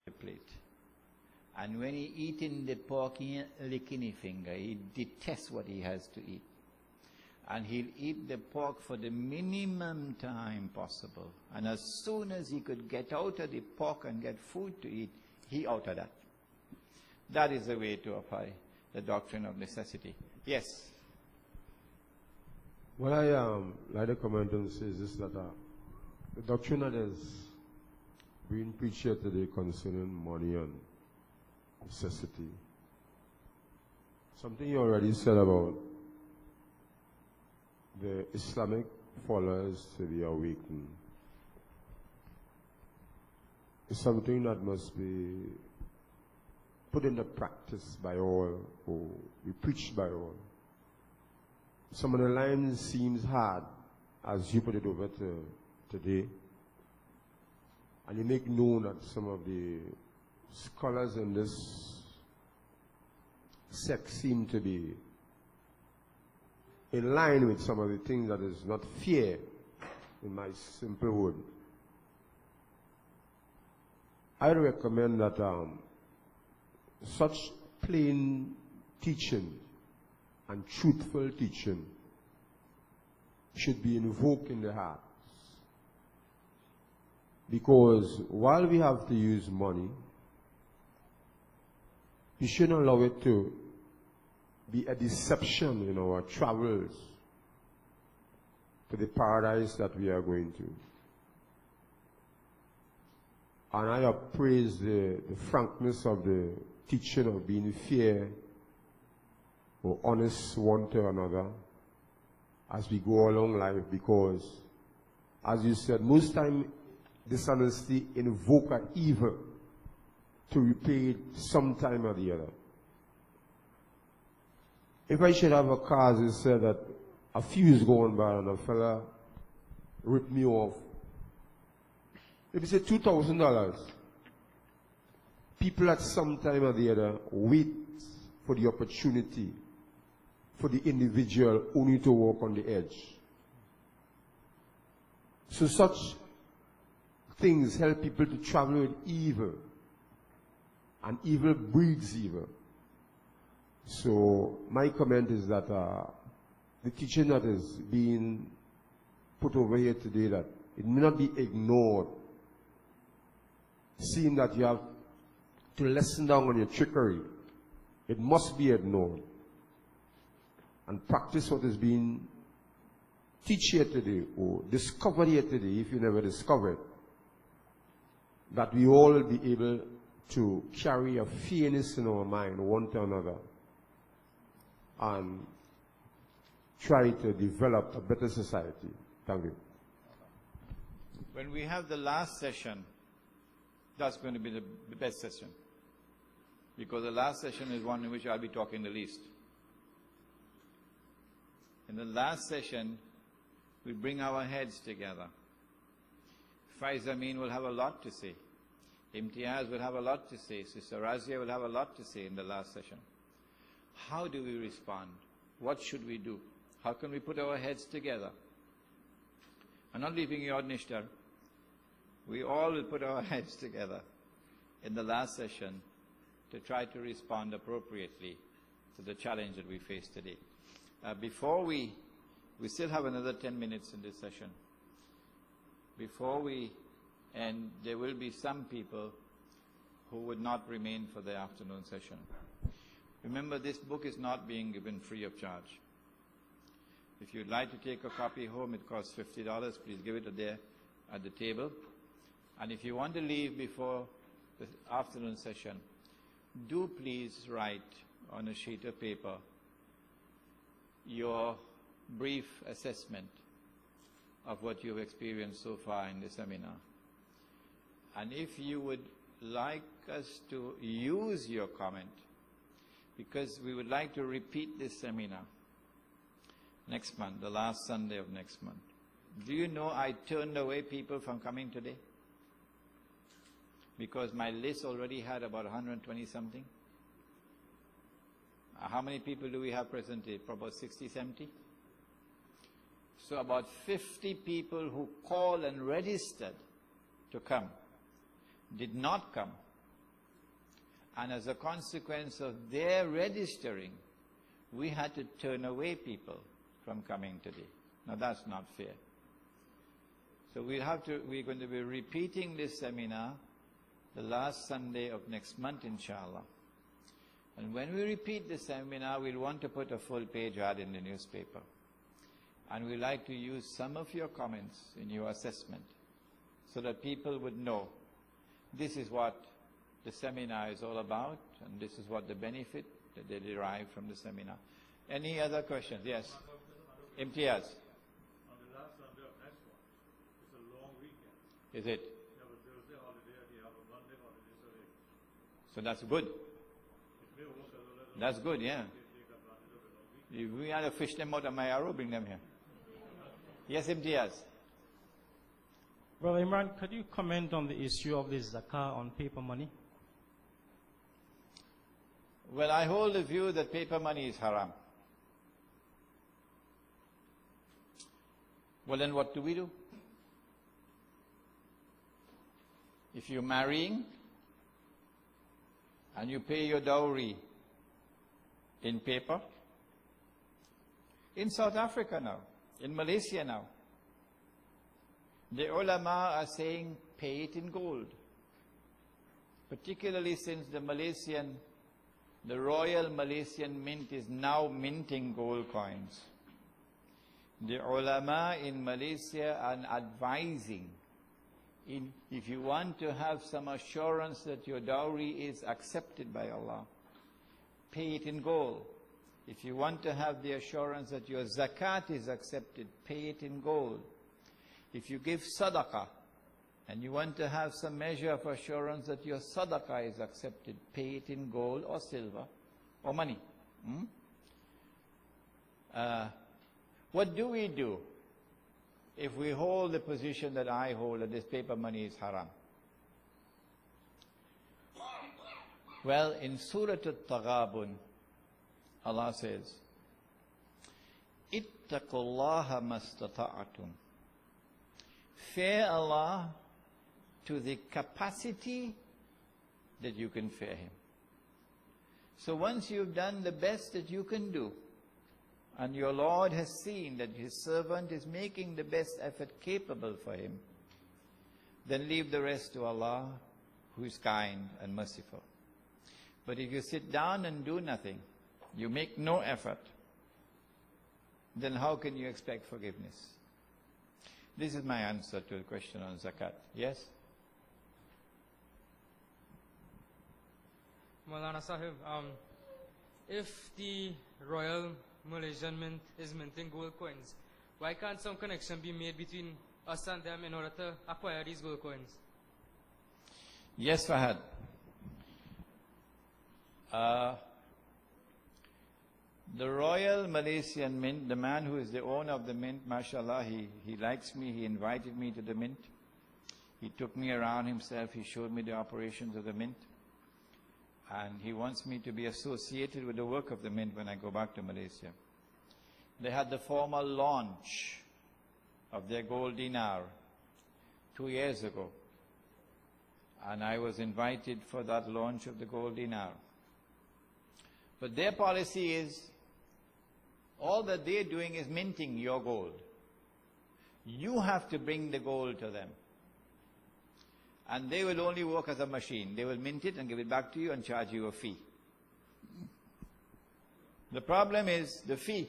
the plate. And when he eating the pork, he licking his finger. He detests what he has to eat. And he'll eat the pork for the minimum time possible. And as soon as he could get out of the pork and get food to eat, he out of that. That is the way to apply the doctrine of necessity. Yes? What I like to comment on is this, that the doctrine that is being preached here today concerning money and necessity. Something you already said about the Islamic followers to be awakened. It's something that must be put into practice by all, or be preached by all. Some of the lines seems hard as you put it over today. And you make known that some of the scholars in this sect seem to be in line with some of the things that is not fair, in my simple word. I recommend that such plain teaching and truthful teaching should be invoked in the hearts. Because while we have to use money, we shouldn't allow it to be a deception in our travels to the paradise that we are going to. And I appraise the frankness of the teaching of being fair or honest one to another as we go along life, because, as you said, most time dishonesty invoke an evil to repay it sometime or the other. If I should have a car, as you said, that a fuse going by and a fella ripped me off, if it's $2,000, people at some time or the other wait for the opportunity for the individual only to walk on the edge. So such things help people to travel with evil, and evil breeds evil. So my comment is that the teaching that is being put over here today, that it may not be ignored, seeing that you have to lessen down on your trickery. It must be ignored and practice what is being taught here today, or discovered here today, if you never discovered, that we all will be able to carry a fairness in our mind one to another and try to develop a better society. Thank you. When we have the last session, that's going to be the best session, because the last session is one in which I'll be talking the least. In the last session, we bring our heads together. Faiz Amin will have a lot to say. Imtiaz will have a lot to say. Sister Razia will have a lot to say in the last session. How do we respond? What should we do? How can we put our heads together? I'm not leaving you out, Nishtar. We all will put our heads together in the last session to try to respond appropriately to the challenge that we face today. Before we still have another 10 minutes in this session. Before we end, there will be some people who would not remain for the afternoon session. Remember, this book is not being given free of charge. If you'd like to take a copy home, it costs $50. Please give it there at the table. And if you want to leave before the afternoon session, do please write on a sheet of paper your brief assessment of what you've experienced so far in the seminar. And if you would like us to use your comment, because we would like to repeat this seminar next month, the last Sunday of next month. Do you know I turned away people from coming today? Because my list already had about 120 something. How many people do we have present here? About 60, 70? So about 50 people who called and registered to come did not come And as a consequence of their registering, we had to turn away people from coming today. Now that's not fair. So we're going to be repeating this seminar the last Sunday of next month, inshallah. And when we repeat this seminar, we'll want to put a full-page ad in the newspaper. And we'd like to use some of your comments in your assessment so that people would know this is what the seminar is all about, and this is what the benefit that they derive from the seminar. Any other questions? Yes. Imtiaz. On the last Sunday of next month, it's a long weekend. Is it? You have a Thursday holiday and you have a Monday holiday, So that's good. it may work as well as That's good, yeah. take advantage of a long weekend. If we had to fish them out of my arrow, bring them here. Yes, Imtiaz. Brother Imran, could you comment on the issue of the zakah on paper money? Well, I hold the view that paper money is haram. Well, then what do we do? If you're marrying and you pay your dowry in paper, in South Africa now, in Malaysia now, the ulama are saying pay it in gold. Particularly since the Royal Malaysian Mint is now minting gold coins. The ulama in Malaysia are advising, if you want to have some assurance that your dowry is accepted by Allah, pay it in gold. If you want to have the assurance that your zakat is accepted, pay it in gold. If you give sadaqah, and you want to have some measure of assurance that your sadaqah is accepted, pay it in gold or silver or money. What do we do if we hold the position that I hold, that this paper money is haram? Well, in Surah At-Taghabun, Allah says, Ittaqullaha mastata'atum. Fear Allah to the capacity that you can fear Him. So once you've done the best that you can do, and your Lord has seen that His servant is making the best effort capable for Him, then leave the rest to Allah, who is kind and merciful. But if you sit down and do nothing, you make no effort, then how can you expect forgiveness? This is my answer to the question on zakat. Yes? Maulana Sahib, if the Royal Malaysian Mint is minting gold coins, why can't some connection be made between us and them in order to acquire these gold coins? Yes, Fahad. The Royal Malaysian Mint, the man who is the owner of the mint, mashallah, he likes me, he invited me to the mint. He took me around himself, he showed me the operations of the mint. And he wants me to be associated with the work of the mint when I go back to Malaysia. They had the formal launch of their gold dinar 2 years ago. And I was invited for that launch of the gold dinar. But their policy is, all that they're doing is minting your gold. You have to bring the gold to them. And they will only work as a machine. They will mint it and give it back to you and charge you a fee. The problem is the fee.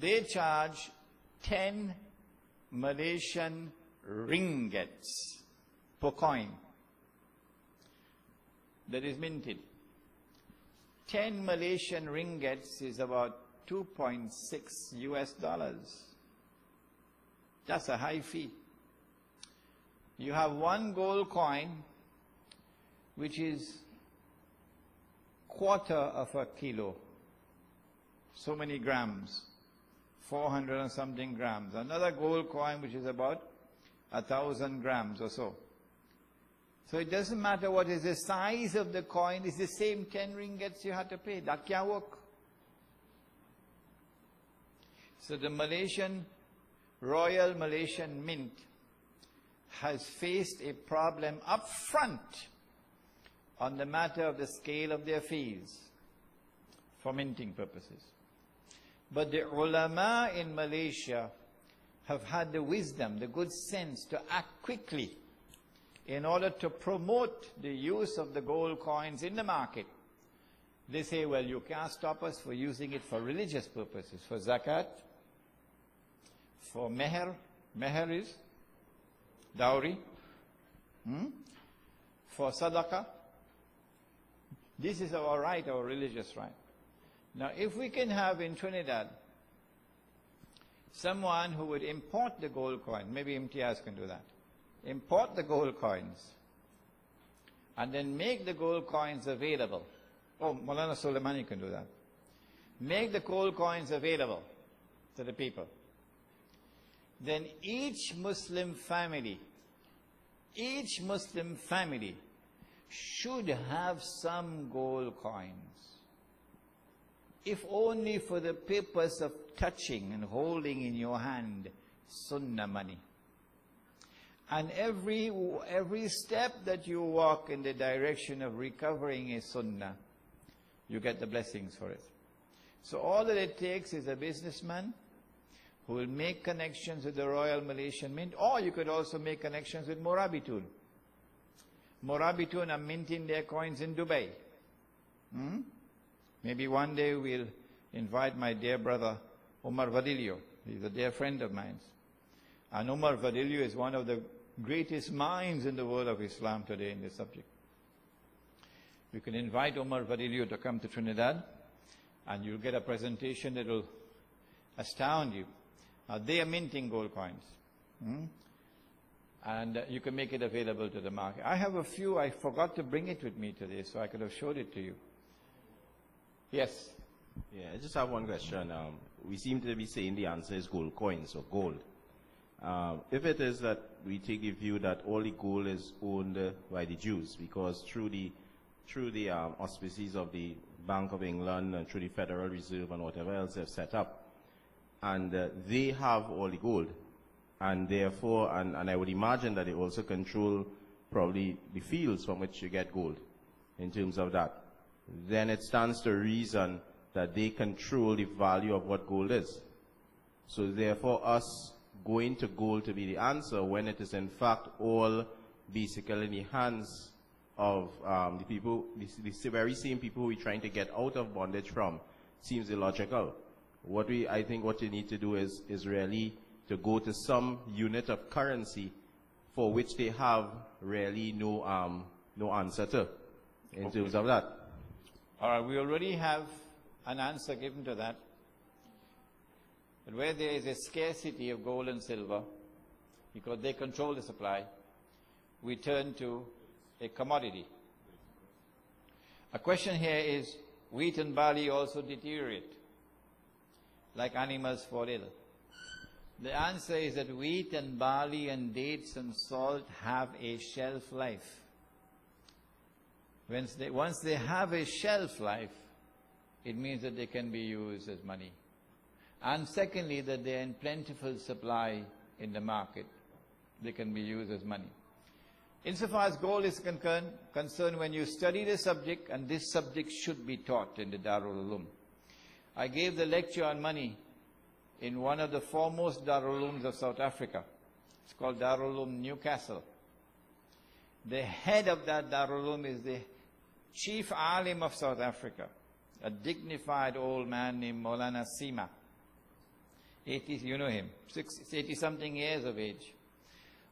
They charge 10 Malaysian ringgits per coin that is minted. 10 Malaysian ringgits is about $2.6 US. That's a high fee. You have one gold coin, which is quarter of a kilo. So many grams. 400 and something grams. Another gold coin, which is about 1,000 grams or so. So it doesn't matter what is the size of the coin, it's the same 10 ringgits you have to pay. That can't work. So the Royal Malaysian Mint has faced a problem up front on the matter of the scale of their fees for minting purposes. But the ulama in Malaysia have had the wisdom, the good sense to act quickly in order to promote the use of the gold coins in the market. They say, well, you can't stop us for using it for religious purposes, for zakat, for meher. Meher is dowry. For sadaqah. This is our right, our religious right. Now, if we can have in Trinidad someone who would import the gold coin, maybe Imtiaz can do that, import the gold coins, and then make the gold coins available. Oh, Maulana Soleimani can do that. Make the gold coins available to the people. Then each Muslim family should have some gold coins, if only for the purpose of touching and holding in your hand sunnah money. And every step that you walk in the direction of recovering a sunnah, you get the blessings for it. So all that it takes is a businessman who will make connections with the Royal Malaysian Mint, or you could also make connections with Morabitun. Morabitun are minting their coins in Dubai. Maybe one day we'll invite my dear brother Umar Vadilio. He's a dear friend of mine. And Umar Vadilio is one of the greatest minds in the world of Islam today in this subject. You can invite Umar Vadilio to come to Trinidad, and you'll get a presentation that will astound you. They are minting gold coins. And you can make it available to the market. I have a few. I forgot to bring it with me today, so I could have showed it to you. Yes? Yeah, I just have one question. We seem to be saying the answer is gold coins or gold. If it is that we take the view that all the gold is owned by the Jews, because through the auspices of the Bank of England and through the Federal Reserve and whatever else they've set up, and they have all the gold, and therefore, and I would imagine that they also control probably the fields from which you get gold in terms of that, then it stands to reason that they control the value of what gold is. So therefore, us going to gold to be the answer when it is in fact all basically in the hands of the people, the very same people we're trying to get out of bondage from, seems illogical. I think what you need to do is really to go to some unit of currency for which they have really no answer to in terms of that. All right, we already have an answer given to that. But where there is a scarcity of gold and silver, because they control the supply, we turn to a commodity. A question here is, wheat and barley also deteriorate, like animals fall ill. The answer is that wheat and barley and dates and salt have a shelf life. Once they have a shelf life, it means that they can be used as money. And secondly, that they are in plentiful supply in the market. They can be used as money. Insofar as gold is concerned, when you study the subject, and this subject should be taught in the Darul Uloom. I gave the lecture on money in one of the foremost Darul Ulooms of South Africa. It's called Darul Uloom Newcastle. The head of that Darul Uloom is the chief alim of South Africa, a dignified old man named Maulana Sima. You know him, 80-something years of age.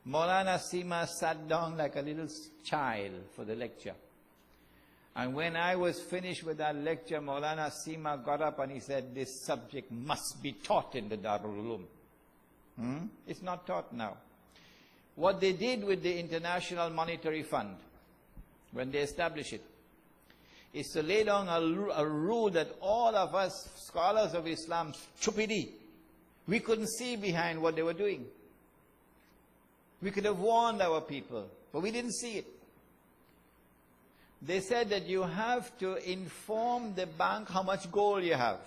Maulana Sima sat down like a little child for the lecture. And when I was finished with that lecture, Maulana Sima got up and he said, this subject must be taught in the Darul Uloom. It's not taught now. What they did with the International Monetary Fund, when they established it, is to lay down a rule that all of us scholars of Islam, stupidity, we couldn't see behind what they were doing. We could have warned our people, but we didn't see it. They said that you have to inform the bank how much gold you have.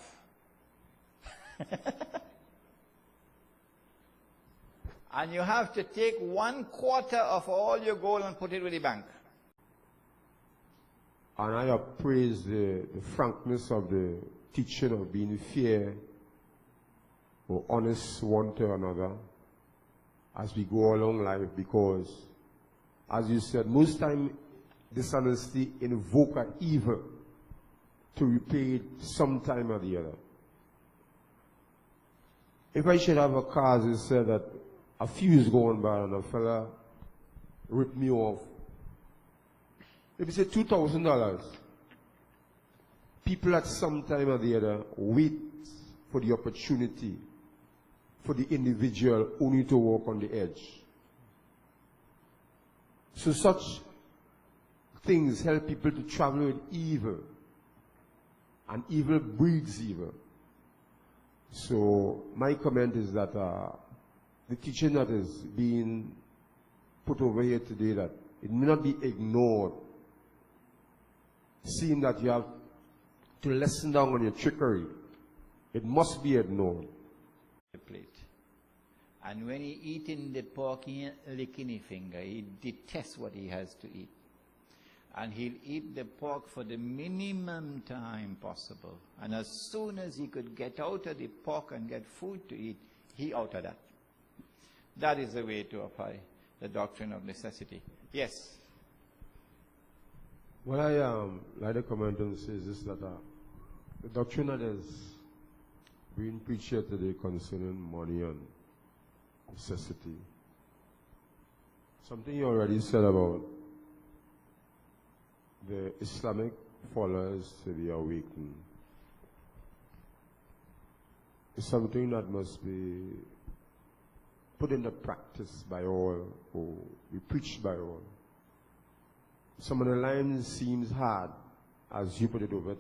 And you have to take 1/4 of all your gold and put it with the bank. And I appraise the frankness of the teaching of being fair or honest one to another as we go along life, because, as you said, most time dishonesty invoke an evil to repay it sometime or the other. If I should have a car, as you said, that a fuse going by and a fella ripped me off, if you say $2,000, people at some time or the other wait for the opportunity for the individual only to walk on the edge. So such things help people to travel with evil, and evil breeds evil. So my comment is that the teaching that is being put over here today, that it may not be ignored, seeing that you have to lessen down on your trickery. It must be ignored. The plate. And when he eating the pork, he ain't licking his finger. He detests what he has to eat. And he'll eat the pork for the minimum time possible. And as soon as he could get out of the pork and get food to eat, he out of that. That is the way to apply the doctrine of necessity. Yes? What I like to comment on is this, that the doctrine that is being preached here today concerning money and necessity. Something you already said about the Islamic followers to be awakened. It's something that must be put into practice by all, or be preached by all. Some of the lines seems hard as you put it over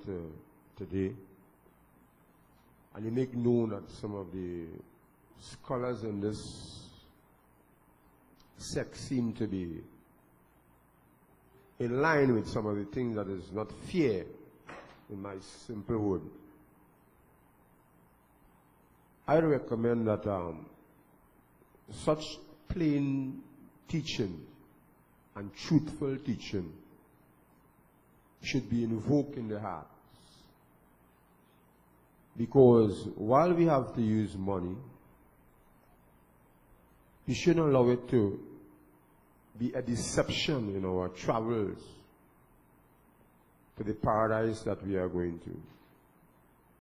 today. And you make known that some of the scholars in this sect seem to be in line with some of the things that is not fair, in my simple word. I recommend that such plain teaching and truthful teaching should be invoked in the hearts. Because while we have to use money, we shouldn't allow it to be a deception in our travels to the paradise that we are going to.